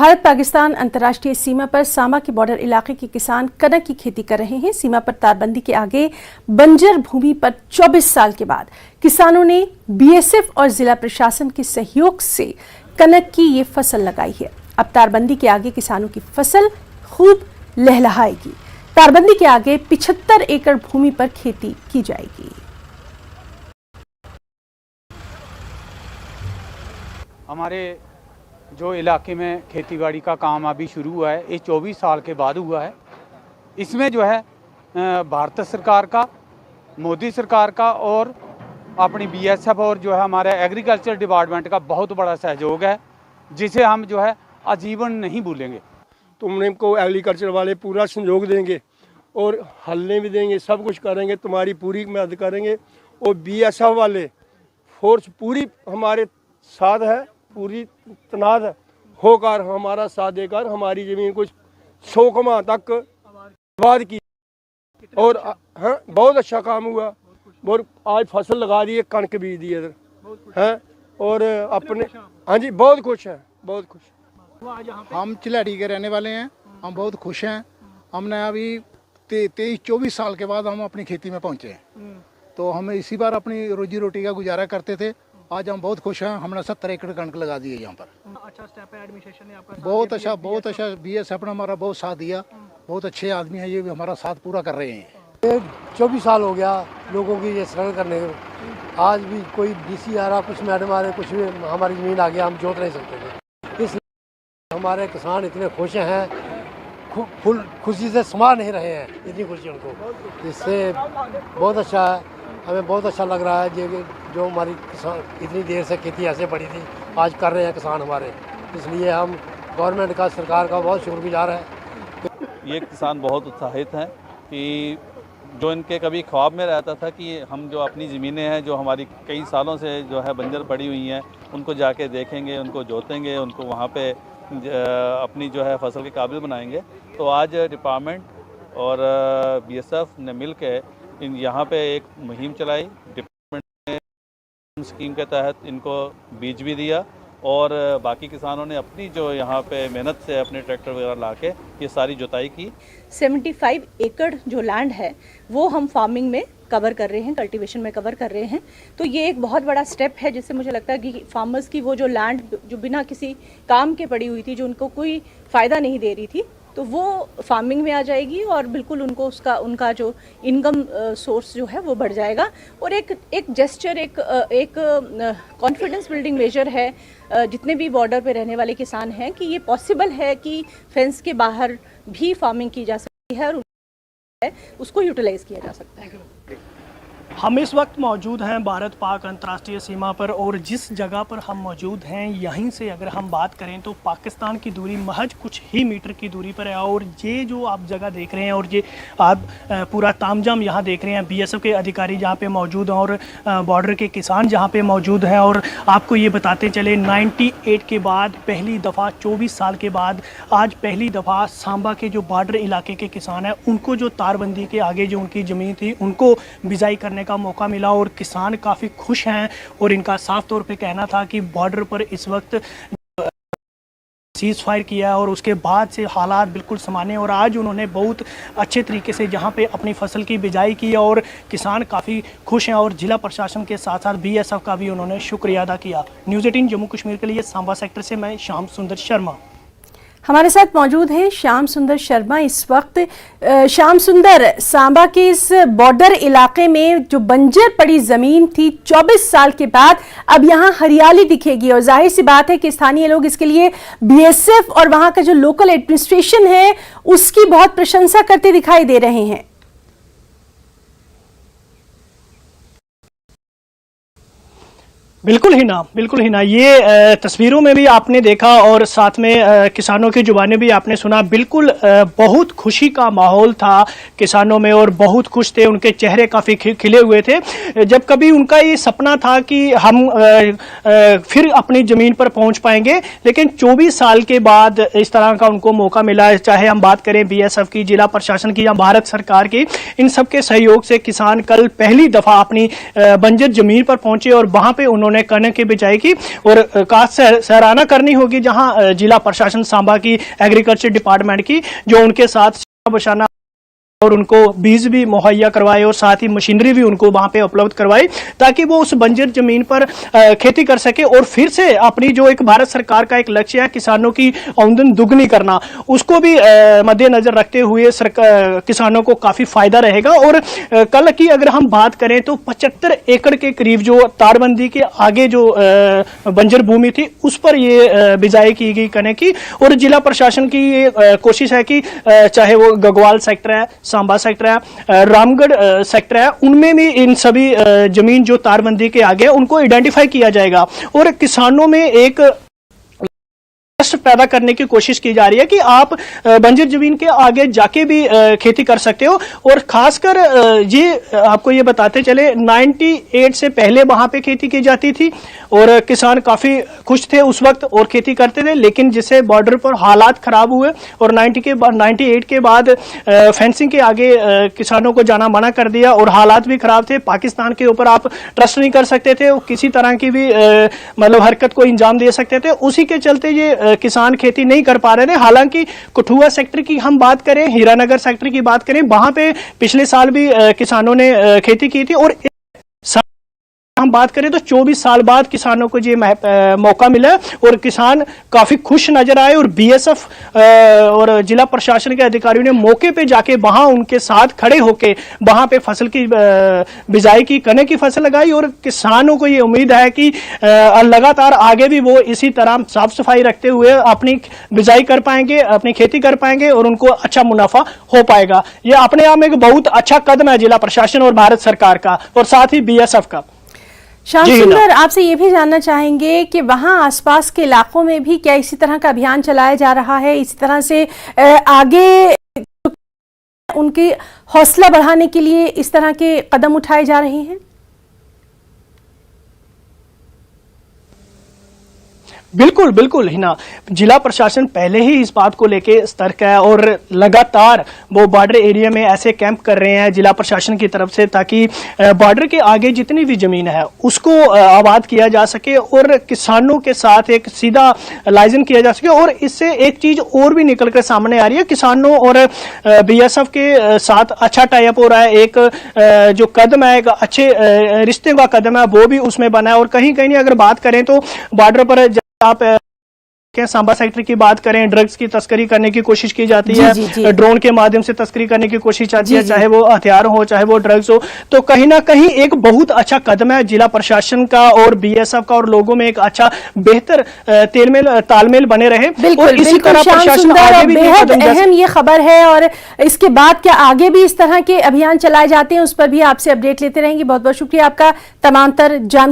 भारत पाकिस्तान अंतर्राष्ट्रीय सीमा पर सांबा के बॉर्डर इलाके के किसान कनक की खेती कर रहे हैं। सीमा पर तारबंदी के आगे बंजर भूमि पर 24 साल के बाद किसानों ने बीएसएफ और जिला प्रशासन के सहयोग से कनक की ये फसल लगाई है। अब तारबंदी के आगे किसानों की फसल खूब लहलहाएगी। तारबंदी के आगे 75 एकड़ भूमि पर खेती की जाएगी। हमारे जो इलाके में खेतीबाड़ी का काम अभी शुरू हुआ है, ये 24 साल के बाद हुआ है। इसमें जो है भारत सरकार का, मोदी सरकार का और अपनी बीएसएफ और जो है हमारे एग्रीकल्चर डिपार्टमेंट का बहुत बड़ा सहयोग है, जिसे हम जो है आजीवन नहीं भूलेंगे। तुमको एग्रीकल्चर वाले पूरा सहयोग देंगे और हलने भी देंगे, सब कुछ करेंगे, तुम्हारी पूरी मदद करेंगे। और बीएसएफ वाले फोर्स पूरी हमारे साथ है, पूरी तनाद होकर हमारा साथ देकर हमारी ज़मीन कुछ 100 कमा तक आबाद की। और हाँ, बहुत अच्छा काम हुआ। और आज फसल लगा दी है, कणक बीज दी है हैं। और अपने हाँ जी, बहुत खुश हैं, बहुत खुश। हम चिल्लाड़ी के रहने वाले हैं, हम बहुत खुश हैं। हमने अभी 23-24 साल के बाद हम अपनी खेती में पहुँचे हैं, तो हम इसी बार अपनी रोजी रोटी का गुजारा करते थे। आज हम बहुत खुश हैं। हमने 70 एकड़ कणक लगा दी है यहाँ पर। अच्छा स्टेप है एडमिनिस्ट्रेशन ने आपका, बहुत अच्छा बीएसएफ ने हमारा बहुत साथ दिया। बहुत अच्छे आदमी हैं, ये भी हमारा साथ पूरा कर रहे हैं। 24 साल हो गया लोगों की ये स्ट्रगल करने को। आज भी कोई डीसी आ रहा, कुछ मैडम आ रहे, कुछ भी हमारी ज़मीन आ गया, हम जोत नहीं सकते थे। इसलिए हमारे किसान इतने खुश हैं, फुल खुशी से समा नहीं रहे हैं, इतनी खुशी उनको। इससे बहुत अच्छा है, हमें बहुत अच्छा लग रहा है। जो हमारी किसान इतनी देर से खेती ऐसे पड़ी थी, आज कर रहे हैं किसान हमारे। इसलिए हम गवर्नमेंट का, सरकार का बहुत शुक्रगुजार है। ये किसान बहुत उत्साहित हैं कि जो इनके कभी ख्वाब में रहता था कि हम जो अपनी ज़मीनें हैं, जो हमारी कई सालों से जो है बंजर पड़ी हुई हैं, उनको जाके देखेंगे, उनको जोतेंगे, उनको वहाँ पे अपनी जो है फसल के काबिल बनाएंगे। तो आज डिपार्टमेंट और बीएसएफ ने मिल के यहाँ पे एक मुहिम चलाई। डिपार्टमेंट ने स्कीम के तहत इनको बीज भी दिया और बाकी किसानों ने अपनी जो यहाँ पे मेहनत से अपने ट्रैक्टर वगैरह ला के ये सारी जुताई की। 75 एकड़ जो लैंड है वो हम फार्मिंग में कवर कर रहे हैं, कल्टीवेशन में कवर कर रहे हैं। तो ये एक बहुत बड़ा स्टेप है, जिससे मुझे लगता है कि फार्मर्स की वो जो लैंड जो बिना किसी काम के पड़ी हुई थी, जो उनको कोई फ़ायदा नहीं दे रही थी, तो वो फार्मिंग में आ जाएगी और बिल्कुल उनको उनका जो इनकम सोर्स जो है वो बढ़ जाएगा। और एक जेस्चर, एक कॉन्फिडेंस बिल्डिंग मेजर है जितने भी बॉर्डर पे रहने वाले किसान हैं, कि ये पॉसिबल है कि फेंस के बाहर भी फार्मिंग की जा सकती है और उसको यूटिलाइज किया जा सकता है। हम इस वक्त मौजूद हैं भारत पाक अंतर्राष्ट्रीय सीमा पर, और जिस जगह पर हम मौजूद हैं यहीं से अगर हम बात करें तो पाकिस्तान की दूरी महज कुछ ही मीटर की दूरी पर है। और ये जो आप जगह देख रहे हैं और ये आप पूरा तामझाम यहाँ देख रहे हैं, बीएसएफ के अधिकारी जहाँ पे मौजूद हैं और बॉर्डर के किसान जहाँ पे मौजूद हैं। और आपको ये बताते चले 98 के बाद पहली दफ़ा 24 साल के बाद आज पहली दफ़ा सांबा के जो बॉर्डर इलाके के किसान हैं, उनको जो तारबंदी के आगे जो उनकी ज़मीन थी उनको बिजाई करने का मौका मिला और किसान काफ़ी खुश हैं। और इनका साफ तौर पे कहना था कि बॉर्डर पर इस वक्त सीज़ फायर किया और उसके बाद से हालात बिल्कुल सामान्य। और आज उन्होंने बहुत अच्छे तरीके से जहां पे अपनी फसल की बिजाई की और किसान काफ़ी खुश हैं। और जिला प्रशासन के साथ साथ बीएसएफ का भी उन्होंने शुक्रिया अदा किया। न्यूज़ 18 जम्मू कश्मीर के लिए सांबा सेक्टर से मैं श्याम सुंदर शर्मा। हमारे साथ मौजूद हैं श्याम सुंदर शर्मा इस वक्त। श्याम सुंदर, सांबा के इस बॉर्डर इलाके में जो बंजर पड़ी जमीन थी 24 साल के बाद अब यहां हरियाली दिखेगी, और जाहिर सी बात है कि स्थानीय लोग इसके लिए बीएसएफ और वहां का जो लोकल एडमिनिस्ट्रेशन है उसकी बहुत प्रशंसा करते दिखाई दे रहे हैं। बिल्कुल ही ना ये तस्वीरों में भी आपने देखा और साथ में किसानों की जुबानें भी आपने सुना। बिल्कुल बहुत खुशी का माहौल था किसानों में और बहुत खुश थे, उनके चेहरे काफ़ी खिले हुए थे। जब कभी उनका ये सपना था कि हम फिर अपनी ज़मीन पर पहुंच पाएंगे, लेकिन 24 साल के बाद इस तरह का उनको मौका मिला। चाहे हम बात करें बीएसएफ की, जिला प्रशासन की या भारत सरकार की, इन सब के सहयोग से किसान कल पहली दफ़ा अपनी बंजर ज़मीन पर पहुंचे और वहाँ पर उन्होंने उन्होंने कनक की बिजाई की और खास सराहना करनी होगी जहां जिला प्रशासन सांबा की एग्रीकल्चर डिपार्टमेंट की, जो उनके साथ बशाना और उनको बीज भी मुहैया करवाए और साथ ही मशीनरी भी उनको वहां पे उपलब्ध करवाई ताकि वो उस बंजर जमीन पर खेती कर सके और फिर से अपनी जो एक भारत सरकार का एक लक्ष्य है किसानों की आमदन दुगनी करना, उसको भी मद्देनजर रखते हुए किसानों को काफी फायदा रहेगा। और कल की अगर हम बात करें तो 75 एकड़ के करीब जो तारबंदी के आगे जो बंजर भूमि थी उस पर ये बिजाई की गई कनक की। और जिला प्रशासन की ये कोशिश है कि चाहे वो गगवाल सेक्टर है, सांबा सेक्टर है, रामगढ़ सेक्टर है, उनमें भी इन सभी जमीन जो तारबंदी के आगे है उनको आइडेंटिफाई किया जाएगा और किसानों में एक पैदा करने की कोशिश की जा रही है कि आप बंजर जमीन के आगे जाके भी खेती कर सकते हो। और खासकर ये आपको ये बताते चले 98 से पहले वहां पे खेती की जाती थी और किसान काफी खुश थे उस वक्त और खेती करते थे, लेकिन जिससे बॉर्डर पर हालात खराब हुए और 98 के बाद फेंसिंग के आगे किसानों को जाना मना कर दिया और हालात भी खराब थे। पाकिस्तान के ऊपर आप ट्रस्ट नहीं कर सकते थे, किसी तरह की भी मतलब हरकत को इंजाम दे सकते थे, उसी के चलते ये किसान खेती नहीं कर पा रहे थे। हालांकि कठुआ सेक्टर की हम बात करें, हीरानगर सेक्टर की बात करें, वहां पे पिछले साल भी किसानों ने खेती की थी और हम बात करें तो 24 साल बाद किसानों को ये मौका मिला और किसान काफी खुश नजर आए और बीएसएफ और जिला प्रशासन के अधिकारियों ने मौके पे जाके वहां उनके साथ खड़े होके वहां पे फसल की बिजाई की, कनक की फसल लगाई और किसानों को ये उम्मीद है कि लगातार आगे भी वो इसी तरह साफ सफाई रखते हुए अपनी बिजाई कर पाएंगे, अपनी खेती कर पाएंगे और उनको अच्छा मुनाफा हो पाएगा। ये अपने आप में एक बहुत अच्छा कदम है जिला प्रशासन और भारत सरकार का और साथ ही बीएसएफ का। श्याम सुंदर, आपसे ये भी जानना चाहेंगे कि वहां आसपास के इलाकों में भी क्या इसी तरह का अभियान चलाया जा रहा है, इसी तरह से आगे उनकी हौसला बढ़ाने के लिए इस तरह के कदम उठाए जा रहे हैं? बिल्कुल बिल्कुल हिना, जिला प्रशासन पहले ही इस बात को लेके सतर्क है और लगातार वो बॉर्डर एरिया में ऐसे कैंप कर रहे हैं जिला प्रशासन की तरफ से ताकि बॉर्डर के आगे जितनी भी जमीन है उसको आबाद किया जा सके और किसानों के साथ एक सीधा लाइजन किया जा सके। और इससे एक चीज और भी निकल कर सामने आ रही है, किसानों और बीएसएफ के साथ अच्छा टाइप हो रहा है। एक जो कदम है, एक अच्छे रिश्ते का कदम है, वो भी उसमें बना है। और कहीं कहीं अगर बात करें तो बॉर्डर पर आप सांबा सेक्टर की बात करें, ड्रग्स की तस्करी करने की कोशिश की जाती है, ड्रोन के माध्यम से तस्करी करने की कोशिश जाती है, चाहे वो हथियार हो चाहे वो ड्रग्स हो। तो कहीं ना कहीं एक बहुत अच्छा कदम है जिला प्रशासन का और बीएसएफ का और लोगों में एक अच्छा बेहतर तालमेल बने रहे। और इसी तरह प्रशासन आगे भी बेहद अहम ये खबर है और इसके बाद क्या आगे भी इस तरह के अभियान चलाए जाते हैं उस पर भी आपसे अपडेट लेते रहेंगे। बहुत बहुत शुक्रिया आपका तमाम तर जानकारी